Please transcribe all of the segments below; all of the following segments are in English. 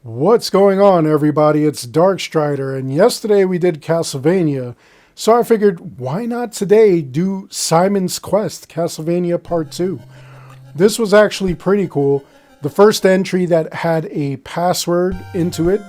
What's going on, everybody? It's Darkstrider, and yesterday we did Castlevania, so I figured, why not today do Simon's Quest, Castlevania Part 2? This was actually pretty cool. The first entry that had a password into it,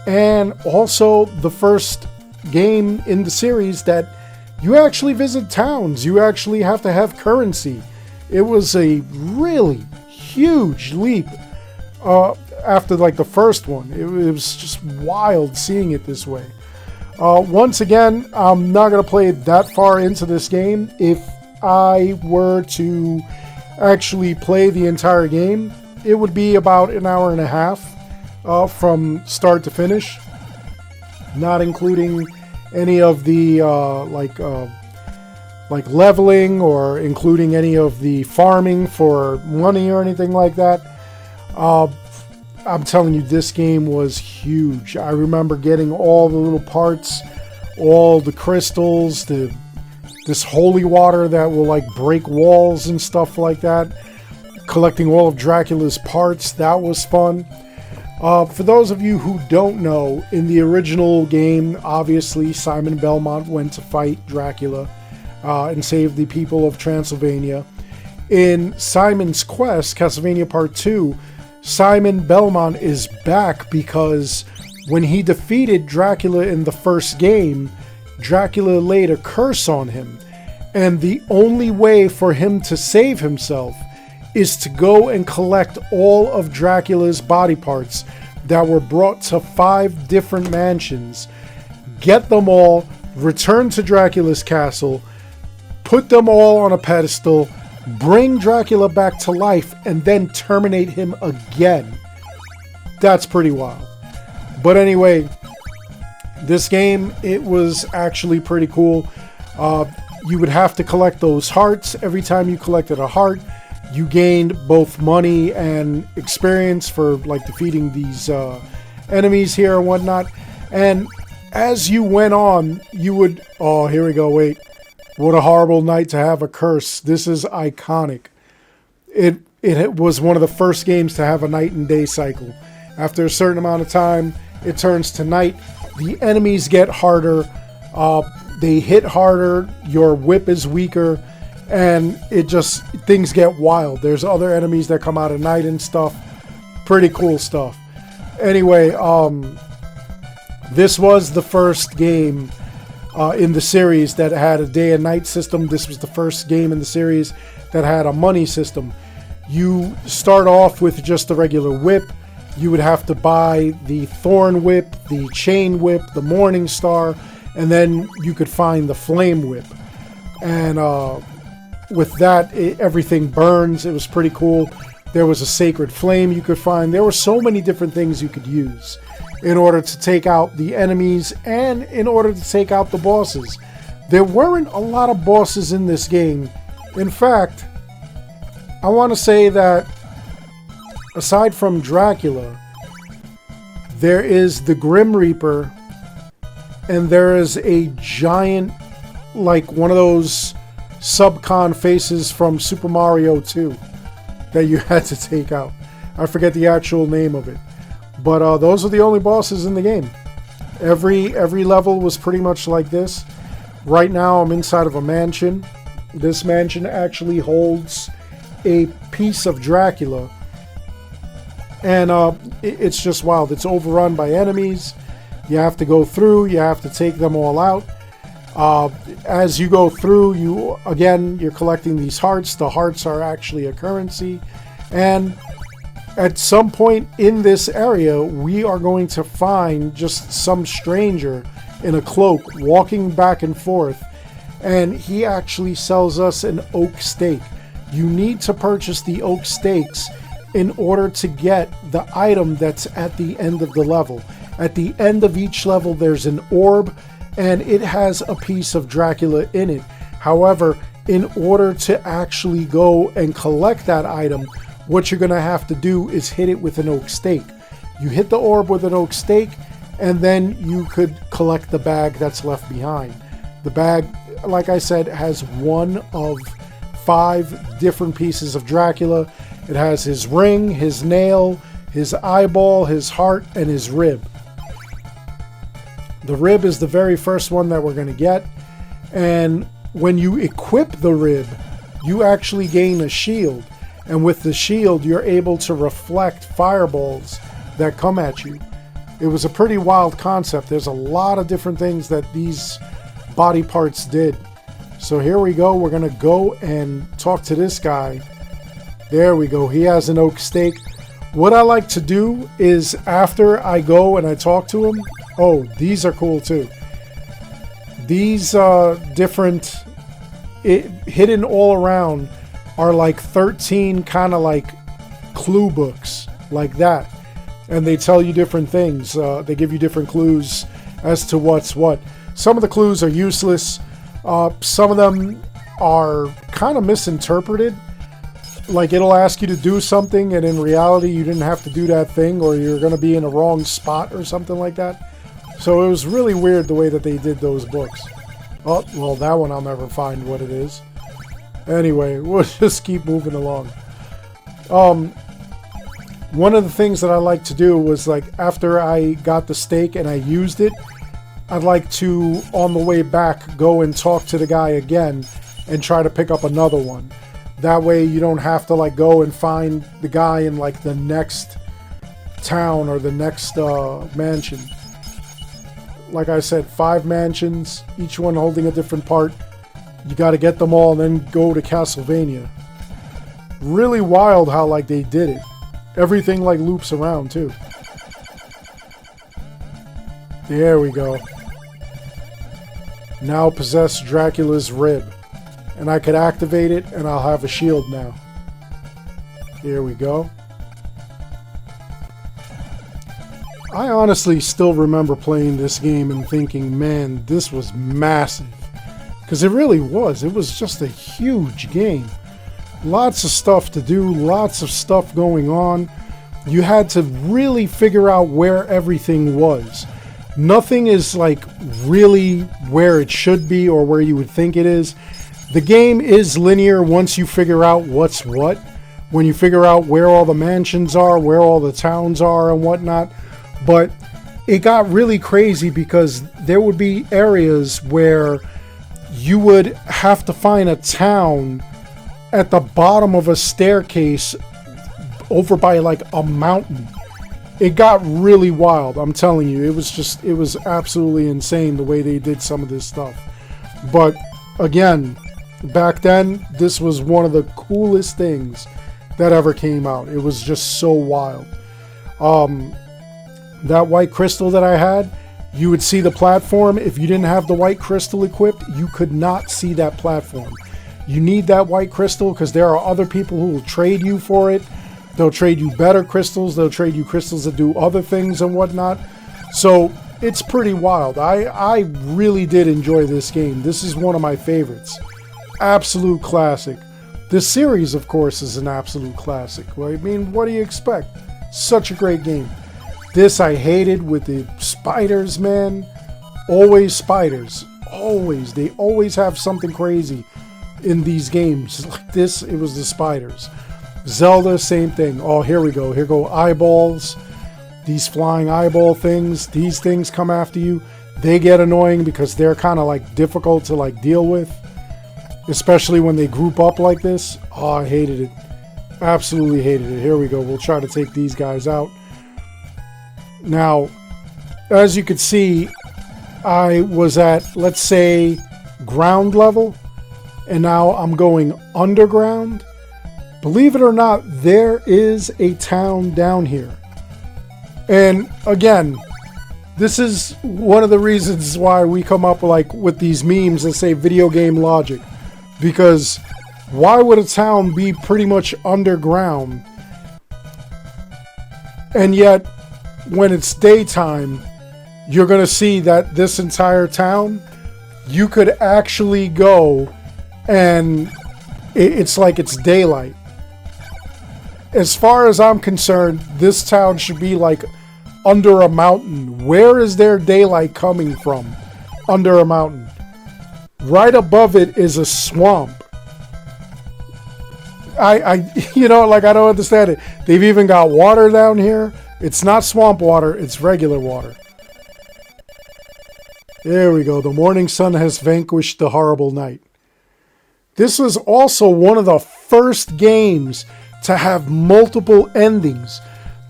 and also the first game in the series that you actually visit towns. You actually have to have currency. It was a really huge leap after like the first one. It was just wild seeing it this way. Once again, I'm not going to play that far into this game. If I were to actually play the entire game, it would be about an hour and a half from start to finish, not including any of the like leveling or including any of the farming for money or anything like that. I'm telling you, this game was huge. I remember getting all the little parts, all the crystals, this holy water that will like break walls and stuff like that. Collecting all of Dracula's parts, that was fun. For those of you who don't know, in the original game, obviously Simon Belmont went to fight Dracula and save the people of Transylvania. In Simon's Quest, Castlevania Part 2, Simon Belmont is back because when he defeated Dracula in the first game, Dracula laid a curse on him. And the only way for him to save himself is to go and collect all of Dracula's body parts that were brought to 5 different mansions, get them all, return to Dracula's castle, put them all on a pedestal, bring Dracula back to life, and then terminate him again. That's pretty wild. But anyway, this game, it was actually pretty cool. You would have to collect those hearts. Every time you collected a heart, you gained both money and experience for like defeating these enemies here and whatnot. And as you went on, you would... Oh, here we go. Wait. What a horrible night to have a curse. This is iconic. It was one of the first games to have a night and day cycle. After a certain amount of time, it turns to night. The enemies get harder. They hit harder. Your whip is weaker. And things get wild. There's other enemies that come out at night and stuff. Pretty cool stuff. Anyway, this was the first game in the series that had a day and night system. This was the first game in the series that had a money system. You start off with just the regular whip. You would have to buy the thorn whip, the chain whip, the morning star, and then you could find the flame whip. And with that, everything burns. It was pretty cool. There was a sacred flame you could find. There were so many different things you could use in order to take out the enemies and in order to take out the bosses. There weren't a lot of bosses in this game. In fact, I want to say that aside from Dracula, there is the Grim Reaper, and there is a giant, like one of those subcon faces from Super Mario 2 that you had to take out. I forget the actual name of it. But those are the only bosses in the game. Every level was pretty much like this. Right now I'm inside of a mansion. This mansion actually holds a piece of Dracula. And it's just wild. It's overrun by enemies. You have to go through. You have to take them all out. As you go through, you're collecting these hearts. The hearts are actually a currency. And at some point in this area, we are going to find just some stranger in a cloak walking back and forth, and he actually sells us an oak stake. You need to purchase the oak stakes in order to get the item that's at the end of the level. At the end of each level, there's an orb, and it has a piece of Dracula in it. However, in order to actually go and collect that item, what you're going to have to do is hit it with an oak stake. You hit the orb with an oak stake, and then you could collect the bag that's left behind. The bag, like I said, has one of 5 different pieces of Dracula. It has his ring, his nail, his eyeball, his heart, and his rib. The rib is the very first one that we're going to get. And when you equip the rib, you actually gain a shield. And with the shield, you're able to reflect fireballs that come at you. It was a pretty wild concept. There's a lot of different things that these body parts did. So here we go. We're going to go and talk to this guy. There we go. He has an oak stake. What I like to do is after I go and I talk to him... Oh, these are cool too. These different... hidden all around are like 13 kind of like clue books. Like that. And they tell you different things. They give you different clues as to what's what. Some of the clues are useless. Some of them are kind of misinterpreted. Like it'll ask you to do something and in reality you didn't have to do that thing, or you're going to be in a wrong spot or something like that. So it was really weird the way that they did those books. Oh, well, that one I'll never find what it is. Anyway, we'll just keep moving along. One of the things that I like to do was, like, after I got the stake and I used it, I'd like to, on the way back, go and talk to the guy again and try to pick up another one. That way you don't have to, like, go and find the guy in, like, the next town or the next mansion. Like I said, 5 mansions, each one holding a different part. You got to get them all and then go to Castlevania. Really wild how, like, they did it. Everything, like, loops around, too. There we go. Now possess Dracula's rib. And I could activate it, and I'll have a shield now. Here we go. I honestly still remember playing this game and thinking, man, this was massive. Because it really was. It was just a huge game. Lots of stuff to do, lots of stuff going on. You had to really figure out where everything was. Nothing is like really where it should be or where you would think it is. The game is linear once you figure out what's what. When you figure out where all the mansions are, where all the towns are and whatnot. But it got really crazy because there would be areas where you would have to find a town at the bottom of a staircase over by like a mountain. It got really wild, I'm telling you. It was absolutely insane the way they did some of this stuff. But again, back then, this was one of the coolest things that ever came out. It was just so wild. That white crystal that I had, you would see the platform. If you didn't have the white crystal equipped, you could not see that platform. You need that white crystal because there are other people who will trade you for it. They'll trade you better crystals. They'll trade you crystals that do other things and whatnot. So it's pretty wild. I really did enjoy this game. This is one of my favorites. Absolute classic. This series, of course, is an absolute classic. Well, I mean, what do you expect? Such a great game. This I hated with the spiders, man. Always spiders. Always. They always have something crazy in these games. Like this, it was the spiders. Zelda, same thing. Oh, here we go. Here go eyeballs. These flying eyeball things. These things come after you. They get annoying because they're kind of like difficult to like deal with. Especially when they group up like this. Oh, I hated it. Absolutely hated it. Here we go. We'll try to take these guys out. Now, as you can see, I was at, let's say, ground level. And now I'm going underground. Believe it or not, there is a town down here. And again, this is one of the reasons why we come up with these memes that say video game logic. Because why would a town be pretty much underground? And yet, when it's daytime, you're going to see that this entire town, you could actually go and it's like it's daylight. As far as I'm concerned, this town should be like under a mountain. Where is their daylight coming from? Under a mountain. Right above it is a swamp. you know, like, I don't understand it. They've even got water down here. It's not swamp water, it's regular water. There we go. The morning sun has vanquished the horrible night. This was also one of the first games to have multiple endings.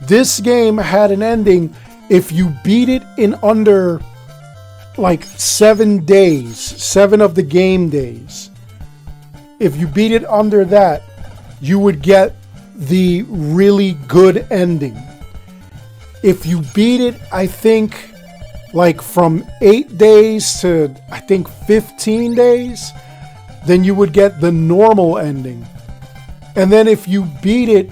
This game had an ending if you beat it in under like 7 days, 7 of the game days. If you beat it under that, you would get the really good ending. If you beat it, I think, like from 8 days to, I think, 15 days, then you would get the normal ending. And then if you beat it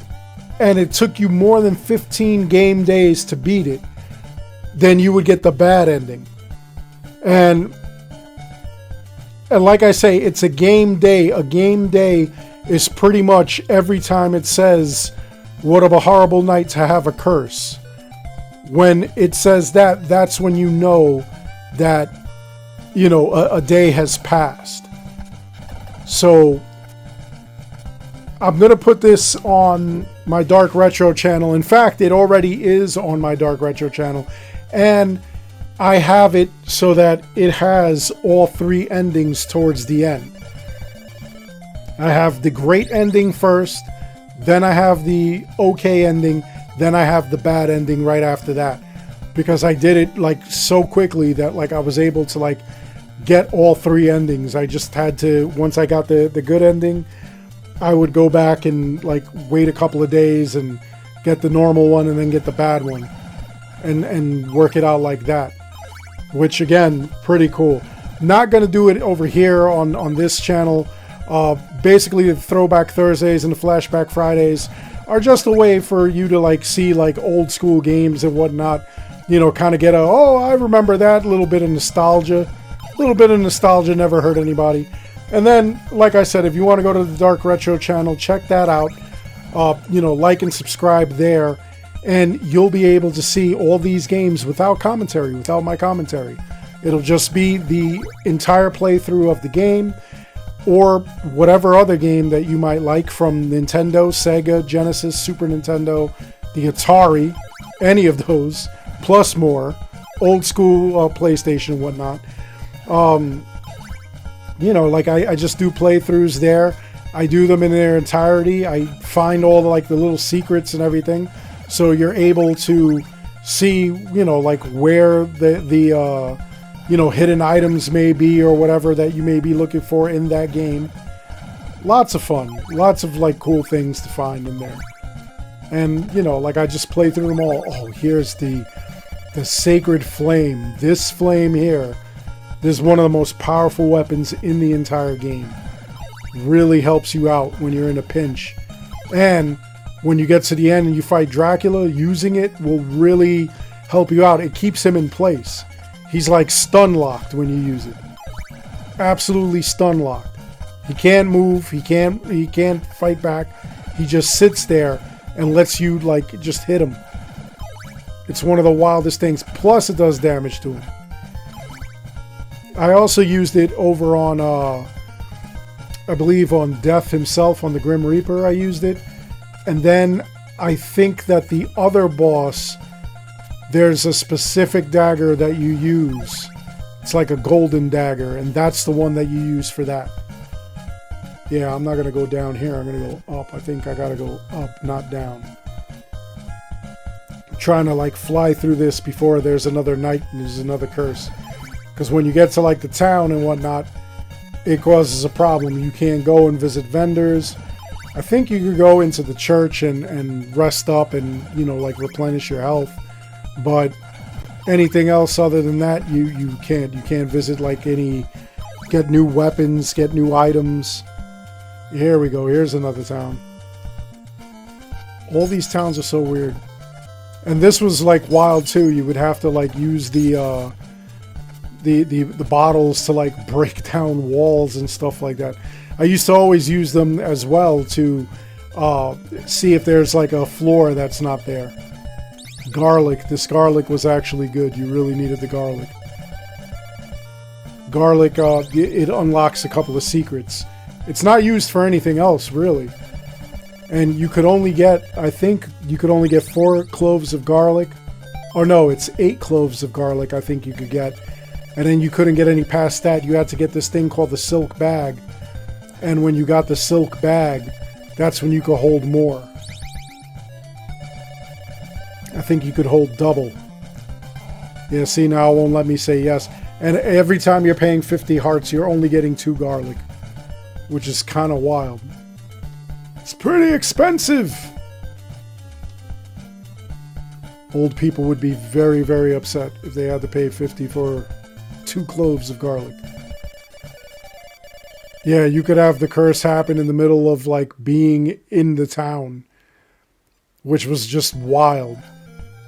and it took you more than 15 game days to beat it, then you would get the bad ending. And like I say, it's a game day. A game day is pretty much every time it says, what of a horrible night to have a curse. When it says that, that's when you know that, you know, a day has passed. So I'm going to put this on my Dark Retro channel. In fact, it already is on my Dark Retro channel. And I have it so that it has all 3 endings towards the end. I have the great ending first, then I have the okay ending, then I have the bad ending right after that. Because I did it like so quickly that like I was able to like get all 3 endings. I just had to, once I got the good ending, I would go back and like wait a couple of days and get the normal one and then get the bad one and work it out like that. Which again, pretty cool. Not going to do it over here on this channel. Basically, the Throwback Thursdays and the Flashback Fridays are just a way for you to like see like old school games and whatnot. You know, kind of get a, oh, I remember that, a little bit of nostalgia. A little bit of nostalgia never hurt anybody. And then, like I said, if you want to go to the Dark Retro channel, check that out. You know, like and subscribe there. And you'll be able to see all these games without commentary, without my commentary. It'll just be the entire playthrough of the game, or whatever other game that you might like from Nintendo, Sega, Genesis, Super Nintendo, the Atari, any of those, plus more, old school PlayStation and whatnot. You know, like I just do playthroughs there. I do them in their entirety. I find all the, like the little secrets and everything. So you're able to see, you know, like where the you know, hidden items may be or whatever that you may be looking for in that game. Lots of fun. Lots of like cool things to find in there. And, you know, like I just play through them all. Oh, here's the sacred flame. This flame here. This is one of the most powerful weapons in the entire game. Really helps you out when you're in a pinch. And when you get to the end and you fight Dracula, using it will really help you out. It keeps him in place. He's like stun locked when you use it. Absolutely stun locked. He can't move. He can't fight back. He just sits there and lets you like just hit him. It's one of the wildest things. Plus it does damage to him. I also used it over on I believe on Death himself, on the Grim Reaper I used it. And then I think that the other boss, there's a specific dagger that you use. It's like a golden dagger, and that's the one that you use for that. Yeah, I'm not going to go down here. I'm going to go up. I think I got to go up, not down. I'm trying to like fly through this before there's another night and there's another curse. Because when you get to like the town and whatnot, it causes a problem. You can't go and visit vendors. I think you could go into the church and rest up and, you know, like replenish your health. But anything else other than that, you can't. You can't visit like any, get new weapons, get new items. Here we go. Here's another town. All these towns are so weird. And this was like wild too. You would have to like use the bottles to like break down walls and stuff like that. I used to always use them as well to see if there's like a floor that's not there. Garlic. This garlic was actually good. You really needed the garlic. Garlic, it unlocks a couple of secrets. It's not used for anything else, really. And you could only get, I think you could only get 4 cloves of garlic. Or no, it's 8 cloves of garlic I think you could get. And then you couldn't get any past that. You had to get this thing called the silk bag. And when you got the silk bag, that's when you could hold more. I think you could hold double. Yeah, see, now it won't let me say yes. And every time you're paying 50 hearts, you're only getting 2 garlic. Which is kind of wild. It's pretty expensive! Old people would be very, very upset if they had to pay 50 for 2 cloves of garlic. Yeah, you could have the curse happen in the middle of, like, being in the town. Which was just wild.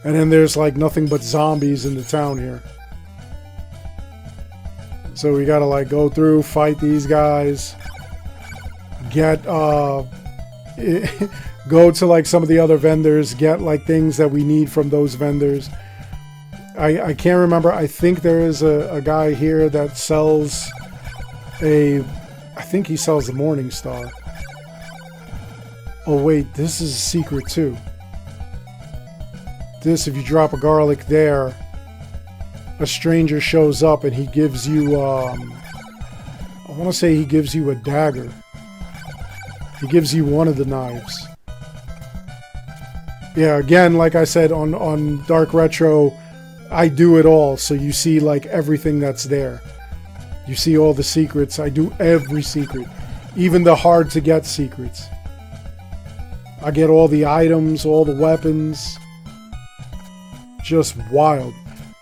And then there's, like, nothing but zombies in the town here. So we gotta, like, go through, fight these guys. Get, go to, like, some of the other vendors. Get, like, things that we need from those vendors. I can't remember. I think there is a guy here that sells a... I think he sells the Morning Star. Oh, wait. This is a secret, too. This, if you drop a garlic there, a stranger shows up and he gives you, I want to say he gives you a dagger. He gives you one of the knives. Yeah, again, like I said, on Dark Retro, I do it all, so you see, like, everything that's there. You see all the secrets. I do every secret. Even the hard-to-get secrets. I get all the items, all the weapons... Just wild.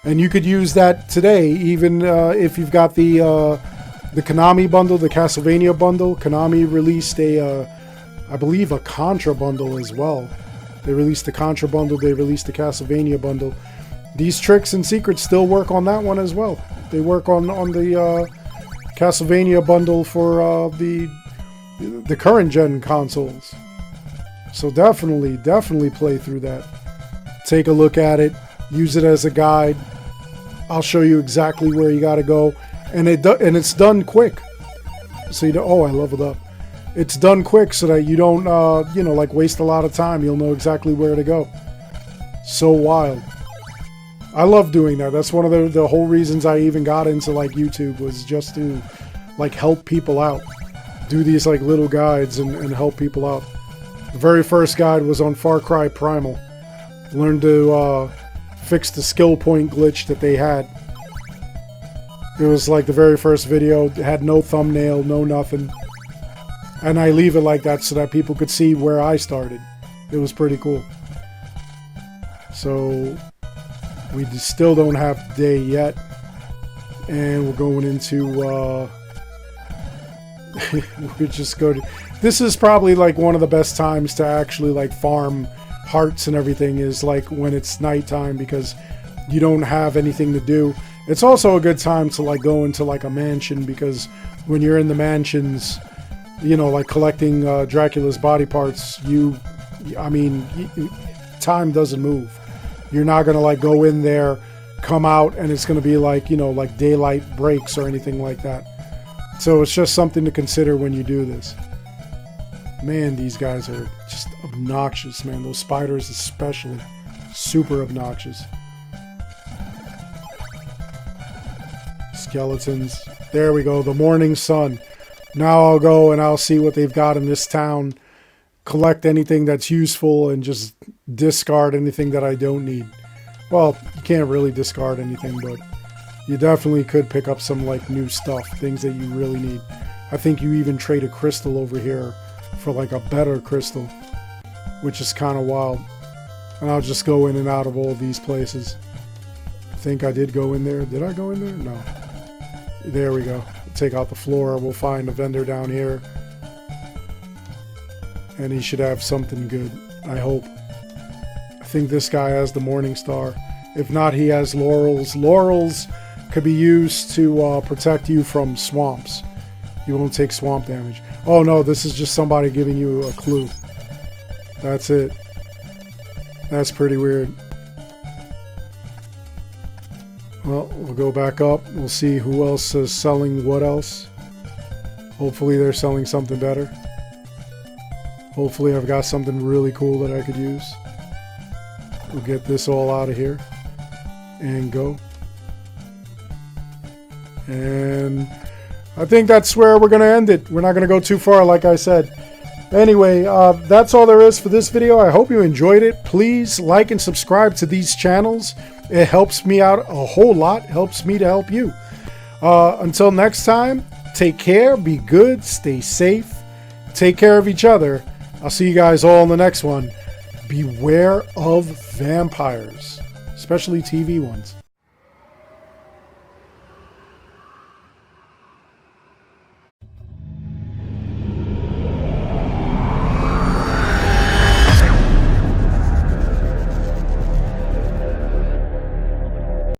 And you could use that today, even if you've got the Konami bundle, the Castlevania bundle. Konami released a, I believe, a Contra bundle as well. They released the Contra bundle, they released the Castlevania bundle. These tricks and secrets still work on that one as well. They work on the Castlevania bundle for the current gen consoles. So definitely play through that. Take a look at it. Use it as a guide. I'll show you exactly where you gotta go, and it's done quick. So you know, oh, I leveled up. It's done quick so that you don't, you know, like waste a lot of time. You'll know exactly where to go. So wild. I love doing that. That's one of the whole reasons I even got into like YouTube, was just to like help people out. Do these like little guides and help people out. The very first guide was on Far Cry Primal. Learned to fix the skill point glitch that they had. It was like the very first video. It had no thumbnail, no nothing. And I leave it like that so that people could see where I started. It was pretty cool. So we still don't have the day yet. And we're going into we just go to... This is probably like one of the best times to actually like farm hearts and everything, is like when it's nighttime, because you don't have anything to do. It's also a good time to like go into like a mansion, because when you're in the mansions, you know, like collecting Dracula's body parts, time doesn't move. You're not gonna like go in there, come out, and it's gonna be like, you know, like daylight breaks or anything like that. So it's just something to consider when you do this. Man, these guys are just obnoxious, man. Those spiders especially. Super obnoxious. Skeletons. There we go. The morning sun. Now I'll go and I'll see what they've got in this town. Collect anything that's useful and just discard anything that I don't need. Well, you can't really discard anything, but you definitely could pick up some like new stuff. Things that you really need. I think you even trade a crystal over here for like a better crystal, which is kind of wild. And I'll just go in and out of all these places. I think I did go in there. Did I go in there? No. There we go. Take out the floor. We'll find a vendor down here. And he should have something good, I hope. I think this guy has the Morning Star. If not, he has laurels. Laurels could be used to protect you from swamps. You won't take swamp damage. Oh no, this is just somebody giving you a clue. That's it. That's pretty weird. Well, we'll go back up. We'll see who else is selling what else. Hopefully they're selling something better. Hopefully I've got something really cool that I could use. We'll get this all out of here. And go. And I think that's where we're going to end it. We're not going to go too far, like I said. Anyway, that's all there is for this video. I hope you enjoyed it. Please like and subscribe to these channels. It helps me out a whole lot. It helps me to help you. Until next time, take care, be good, stay safe, take care of each other. I'll see you guys all in the next one. Beware of vampires, especially TV ones.